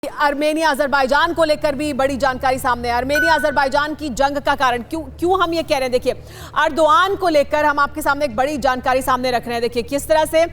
Armenia Azerbaijan को लेकर भी बड़ी जानकारी सामने है। आर्मेनिया अजरबैजान की जंग का कारण क्यों हम ये कह रहे हैं, देखिए अर्दोआन को लेकर हम आपके सामने एक बड़ी जानकारी सामने रख रहे हैं। देखिए किस तरह से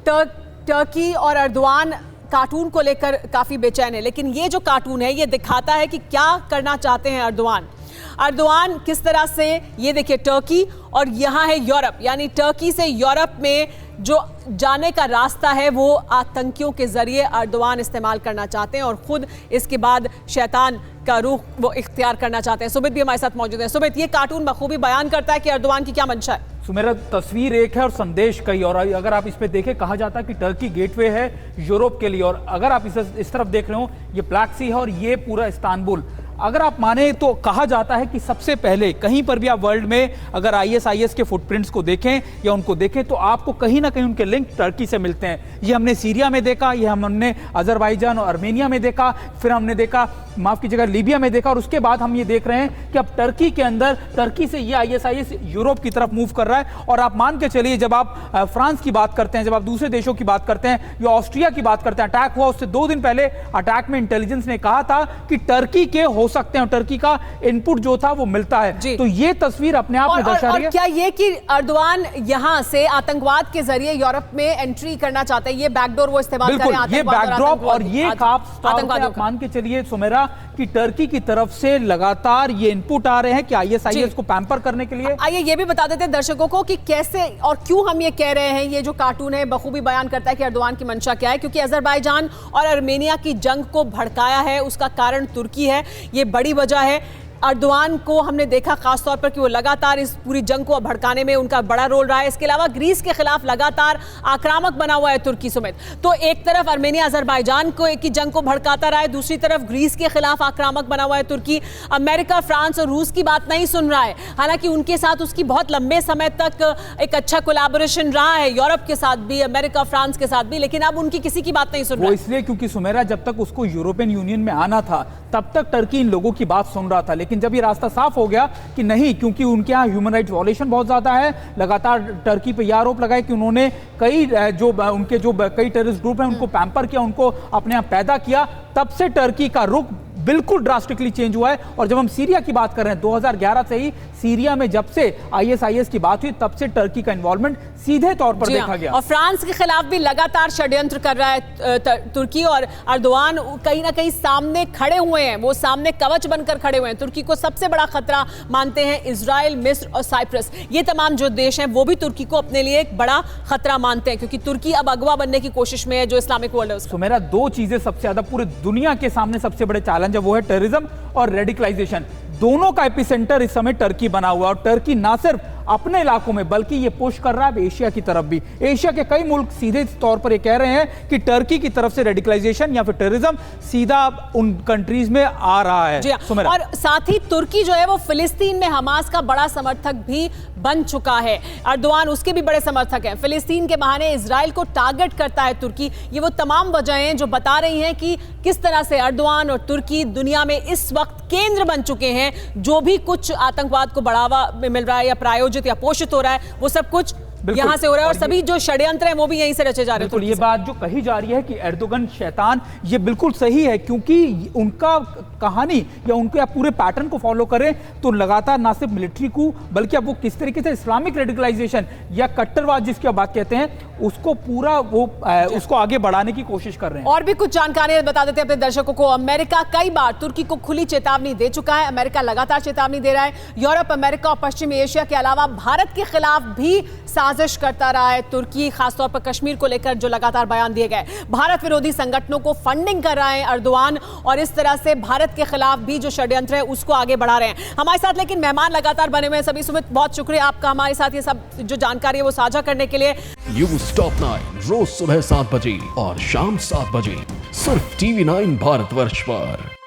टर्की और अर्दोआन कार्टून को लेकर काफी बेचैन है, लेकिन ये जो कार्टून है ये दिखाता है कि क्या करना चाहते हैं अर्दोआन किस तरह से। ये देखिए टर्की और यहाँ है यूरोप, यानी टर्की से यूरोप में जो जाने का रास्ता है वो आतंकियों के जरिए अर्दोआन इस्तेमाल करना चाहते हैं और खुद इसके बाद शैतान का रुख वो इख्तियार करना चाहते हैं। सुमित भी हमारे साथ मौजूद है। सुमित, ये कार्टून बखूबी बयान करता है कि अर्दोआन की क्या मंशा है। मेरा तस्वीर एक है और संदेश कई, और अगर आप इस पे देखें कहा जाता है कि टर्की गेटवे है यूरोप के लिए, और अगर आप इस तरफ देख रहे हो ये ब्लैक सी है और ये पूरा इस्तांबुल। अगर आप माने तो कहा जाता है कि सबसे पहले कहीं पर भी आप वर्ल्ड में अगर आईएसआईएस के फुटप्रिंट्स को देखें या उनको देखें तो आपको कहीं ना कहीं उनके लिंक टर्की से मिलते हैं। ये हमने सीरिया में देखा, ये हमने अजरबैजान और आर्मेनिया में देखा, फिर हमने देखा माफ कीजिएगा लीबिया में देखा, और उसके बाद हम ये देख रहे हैं कि अब टर्की के अंदर टर्की से ये आईएसआईएस यूरोप की तरफ मूव कर रहा है। और आप मान के चलिए जब आप फ्रांस की बात करते हैं, जब आप दूसरे देशों की बात करते हैं या ऑस्ट्रिया की बात करते हैं, अटैक हुआ उससे 2 दिन पहले अटैक में इंटेलिजेंस ने कहा था कि टर्की के हो सकते हैं, टर्की का इनपुट जो था वो मिलता है। तो ये तस्वीर अपने आप में दर्शा रही है। क्या ये कि अर्दोआन यहां से आतंकवाद के जरिए यूरोप में एंट्री करना चाहते हैं, ये बैकडोर वो इस्तेमाल कर रहे हैं, ये बैकड्रॉप और ये आप मान के चलिए सुमेरा कि टर्की की तरफ से लगातार ये इनपुट आ रहे हैं कि आईएसआईएस को पैम्पर करने के लिए। आइए ये भी बता देते हैं दर्शकों को कि कैसे और क्यों हम ये कह रहे हैं। ये जो कार्टून है बखूबी बयान करता है कि अर्दोआन की मंशा क्या है, क्योंकि अजरबैजान और आर्मेनिया की जंग को भड़काया है, उसका कारण तुर्की है। ये बड़ी वजह है। अर्दोआन को हमने देखा खासतौर पर कि वो लगातार इस पूरी जंग को भड़काने में उनका बड़ा रोल रहा है। इसके अलावा ग्रीस के खिलाफ लगातार आक्रामक बना हुआ है तुर्की समेत। तो एक तरफ आर्मेनिया अजरबैजान की जंग को भड़काता रहा है, दूसरी तरफ ग्रीस के खिलाफ आक्रामक बना हुआ है तुर्की। अमेरिका, फ्रांस और रूस की बात नहीं सुन रहा है, हालांकि उनके साथ उसकी बहुत लंबे समय तक एक अच्छा कोलैबोरेशन रहा है, यूरोप के साथ भी, अमेरिका फ्रांस के साथ भी, लेकिन अब उनकी किसी की बात नहीं सुन रहा है। इसलिए क्योंकि सुमेरा जब तक उसको यूरोपियन यूनियन में आना था तब तक टर्की इन लोगों की बात सुन रहा था, लेकिन जब ये रास्ता साफ हो गया कि नहीं, क्योंकि उनके यहाँ ह्यूमन राइट्स वॉयलेशन बहुत ज्यादा है, लगातार टर्की पे यह आरोप लगाए कि उन्होंने कई टेररिस्ट ग्रुप हैं उनको पैम्पर किया, उनको अपने यहाँ पैदा किया, तब से टर्की का रुख बिल्कुल ड्रास्टिकली चेंज हुआ है। और जब हम सीरिया की बात कर रहे हैं, 2011 से ही सीरिया में जब से आईएसआईएस की बात हुई तब से टर्की का इन्वॉल्वमेंट सीधे तौर पर देखा गया। और फ्रांस के खिलाफ भी लगातार षड्यंत्र कर रहा है तुर्की, और अर्दोआन कहीं ना कहीं सामने खड़े हुए हैं, वो सामने कवच बनकर खड़े हुए हैं। तुर्की को सबसे बड़ा खतरा मानते हैं इजराइल, मिस्र और साइप्रस। ये तमाम जो देश हैं वो भी तुर्की को अपने लिए एक बड़ा खतरा मानते हैं, क्योंकि तुर्की अब अगवा बनने की कोशिश में है जो इस्लामिक वर्ल्ड है उसको। तो मेरा 2 चीजें सबसे ज्यादा पूरे दुनिया के सामने सबसे बड़े चैलेंज है, वो है टेररिज्म और रेडिकलाइजेशन। दोनों का एपिसेंटर इस समय टर्की बना हुआ है, और टर्की ना सिर्फ अपने इलाकों में बल्कि ये पुश कर रहा है एशिया की तरफ भी। एशिया के कई मुल्क सीधे तौर पर ये कह रहे हैं कि टर्की की तरफ से रेडिकलाइजेशन या फिर टेररिज्म सीधा उन कंट्रीज में आ रहा है। और साथ ही तुर्की जो है वो फिलिस्तीन में हमास का बड़ा समर्थक भी बन चुका है। अर्दोआन उसके भी बड़े समर्थक हैं। फिलिस्तीन के बहाने इजराइल को टारगेट करता है तुर्की। ये वो तमाम वजहें जो बता रही हैं कि किस तरह से अर्दोआन और तुर्की दुनिया में इस वक्त केंद्र बन चुके हैं। जो भी कुछ आतंकवाद को बढ़ावा मिल रहा है या प्रायोजित या पोषित हो रहा है, वो सब कुछ यहां से हो रहा है, और सभी जो षड्यंत्र हैं वो भी यहीं से रचे जा रहे हैं। ये बात जो कही जा रही है कि एर्दोगन शैतान, ये बिल्कुल सही है, क्योंकि उनका कहानी या उनके पूरे पैटर्न को फॉलो करें तो लगातार ना सिर्फ मिलिट्री को बल्कि अब वो किस तरीके से इस्लामिक रेडिकलाइजेशन या कट्टरवाद जिसकी आप बात कहते हैं उसको पूरा वो उसको आगे बढ़ाने की कोशिश कर रहे हैं। और भी कुछ जानकारी बता देते हैं अपने दर्शकों को। अमेरिका कई बार तुर्की को खुली चेतावनी दे चुका है, अमेरिका लगातार चेतावनी दे रहा है। यूरोप, अमेरिका और पश्चिमी एशिया के अलावा भारत के खिलाफ भी साजिश करता रहा है तुर्की, खासतौर पर कश्मीर को लेकर जो लगातार बयान दिए गए। भारत विरोधी संगठनों को फंडिंग कर रहा है अर्दोआन, और इस तरह से भारत के खिलाफ भी जो षड्यंत्र है उसको आगे बढ़ा रहे हैं। हमारे साथ लेकिन मेहमान लगातार बने हुए हैं सभी। सुमित, बहुत शुक्रिया आपका हमारे साथ ये सब जो जानकारी है वो साझा करने के लिए। न्यूज़ टॉप 9 रोज सुबह 7 बजे और शाम 7 बजे सिर्फ TV9 भारतवर्ष पर।